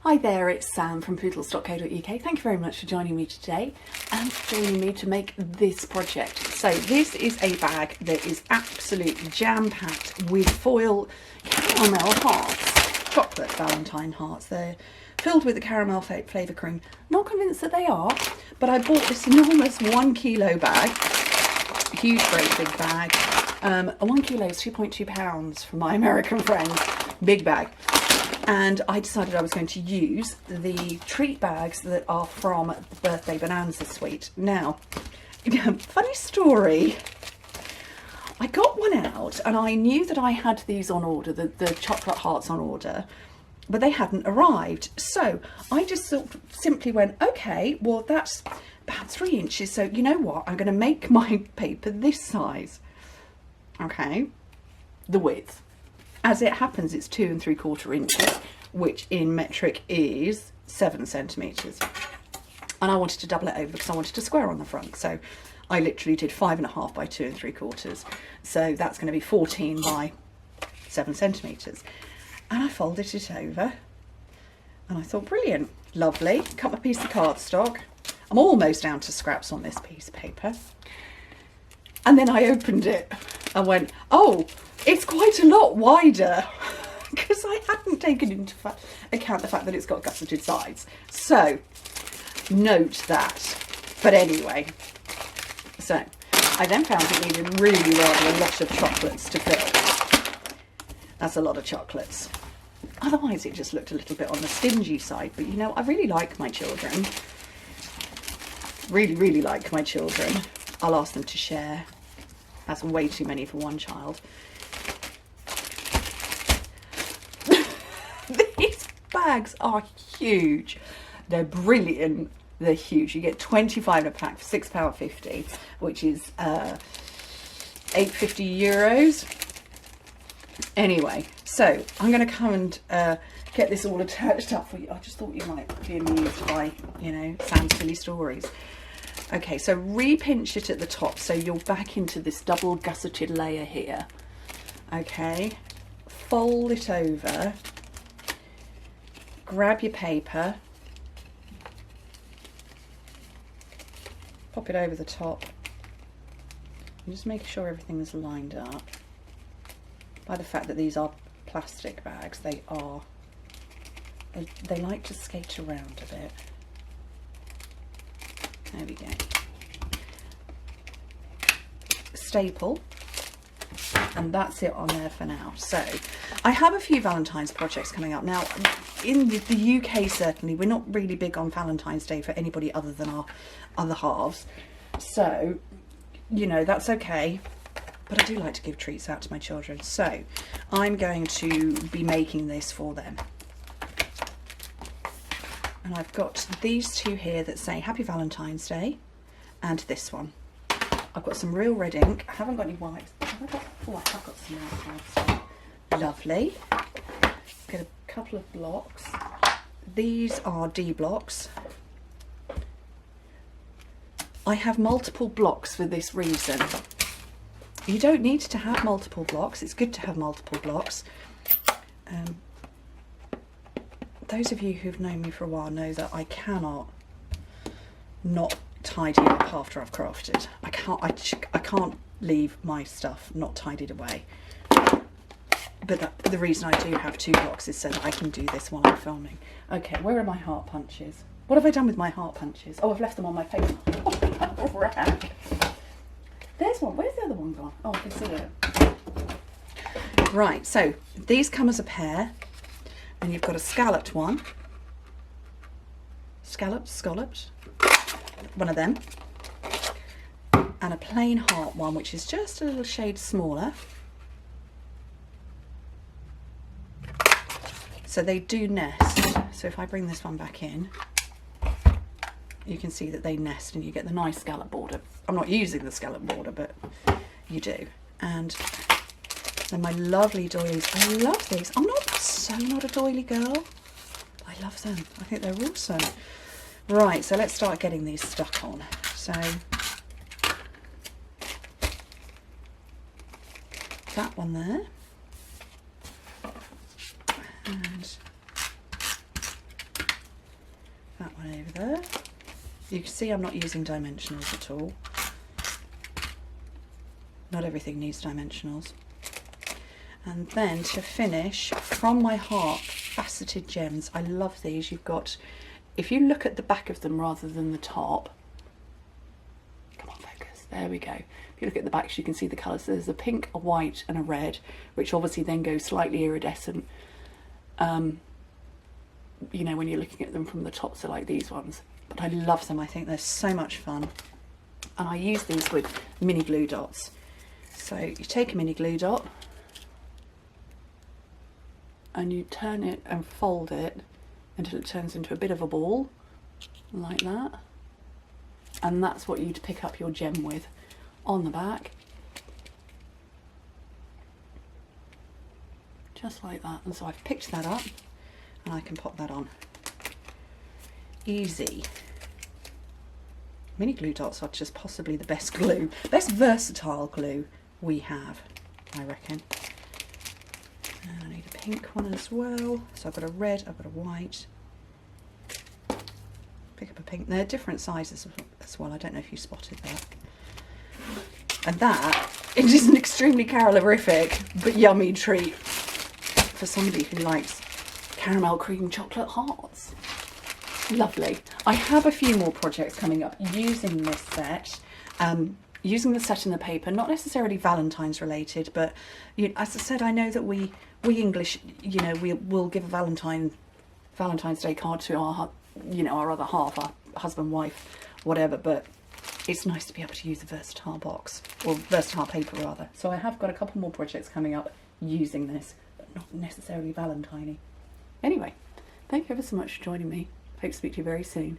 Hi there, it's Sam from Pootles.co.uk. Thank you very much for joining me today and joining me to make this project. So this is a bag that is absolutely jam-packed with foil caramel hearts, chocolate Valentine hearts. They're filled with the caramel flavour cream. Not convinced that they are, but I bought this enormous 1 kilo bag, huge, great big bag. A 1 kilo is 2.2 pounds for my American friends, big bag. And I decided I was going to use the treat bags that are from the Birthday Bonanza Suite. Now, funny story, I got one out and I knew that I had these on order, the chocolate hearts on order, but they hadn't arrived. So I just simply went, okay, well that's about 3 inches. So you know what, I'm going to make my paper this size. Okay, the width. As it happens, it's 2 3/4 inches, which in metric is 7 centimetres. And I wanted to double it over because I wanted a square on the front. So I literally did 5.5 by 2 3/4. So that's going to be 14 by 7 centimetres. And I folded it over and I thought, brilliant, lovely. Cut my piece of cardstock. I'm almost down to scraps on this piece of paper. And then I opened it and went, oh, it's quite a lot wider, because I hadn't taken into account the fact that it's got gusseted sides. So note that. But anyway, so I then found it needed really rather a lot of chocolates to fill. That's a lot of chocolates. Otherwise it just looked a little bit on the stingy side. But you know, I really like my children. Really, really like my children. I'll ask them to share. That's way too many for one child. These bags are huge. They're brilliant. They're huge. You get 25 in a pack for £6.50, which is 8.50 euros. Anyway, so I'm going to come and get this all attached up for you. I just thought you might be amused by, you know, Sam's silly stories. Okay, so re-pinch it at the top so you're back into this double gusseted layer here. Okay, fold it over, grab your paper, pop it over the top, and just make sure everything is lined up. By the fact that these are plastic bags, they like to skate around a bit. There we go. Staple, and that's it on there for now. So I have a few Valentine's projects coming up now. In the UK, certainly we're not really big on Valentine's Day for anybody other than our other halves, so you know, that's okay, but I do like to give treats out to my children, so I'm going to be making this for them. And I've got these two here that say Happy Valentine's Day, and this one. I've got some real red ink. I haven't got any white. Have I got, oh, I have got some white. Lovely. Get a couple of blocks. These are D blocks. I have multiple blocks for this reason. You don't need to have multiple blocks. It's good to have multiple blocks. Those of you who've known me for a while know that I cannot not tidy up after I've crafted. I can't leave my stuff not tidied away. But the reason I do have 2 blocks is so that I can do this while I'm filming. Okay, where are my heart punches? What have I done with my heart punches? Oh, I've left them on my paper. Oh, rack. There's one. Where's the other one gone? Oh, I can see it. Right, so these come as a pair. And you've got a scalloped one, scalloped, one of them, and a plain heart one, which is just a little shade smaller. So they do nest. So if I bring this one back in, you can see that they nest and you get the nice scallop border. I'm not using the scallop border, but you do. And then my lovely doilies. I love these. I'm not a doily girl. I love them. I think they're awesome. Right, so let's start getting these stuck on. So that one there. And that one over there. You can see I'm not using dimensionals at all. Not everything needs dimensionals. And then to finish, from my heart, faceted gems. I love these. You've got, if you look at the back of them rather than the top, come on, focus, there we go. If you look at the backs, you can see the colours. So there's a pink, a white and a red, which obviously then goes slightly iridescent. You know, when you're looking at them from the top, so like these ones. But I love them. I think they're so much fun. And I use these with mini glue dots. So you take a mini glue dot and you turn it and fold it until it turns into a bit of a ball, like that. And that's what you'd pick up your gem with on the back. Just like that. And so I've picked that up and I can pop that on. Easy. Mini glue dots are just possibly the best glue, best versatile glue we have, I reckon. And I need a pink one as well. So I've got a red, I've got a white. Pick up a pink. They're different sizes as well. I don't know if you spotted that. And that, it is an extremely calorific but yummy treat for somebody who likes caramel cream chocolate hearts. Lovely. I have a few more projects coming up using this set. Using the set and the paper, not necessarily Valentine's related, but as I said, I know that we English, you know, we will give a Valentine's Day card to our, you know, our other half, our husband, wife, whatever. But it's nice to be able to use a versatile box, or versatile paper rather. So I have got a couple more projects coming up using this, but not necessarily Valentine-y. Anyway, thank you ever so much for joining me. Hope to speak to you very soon.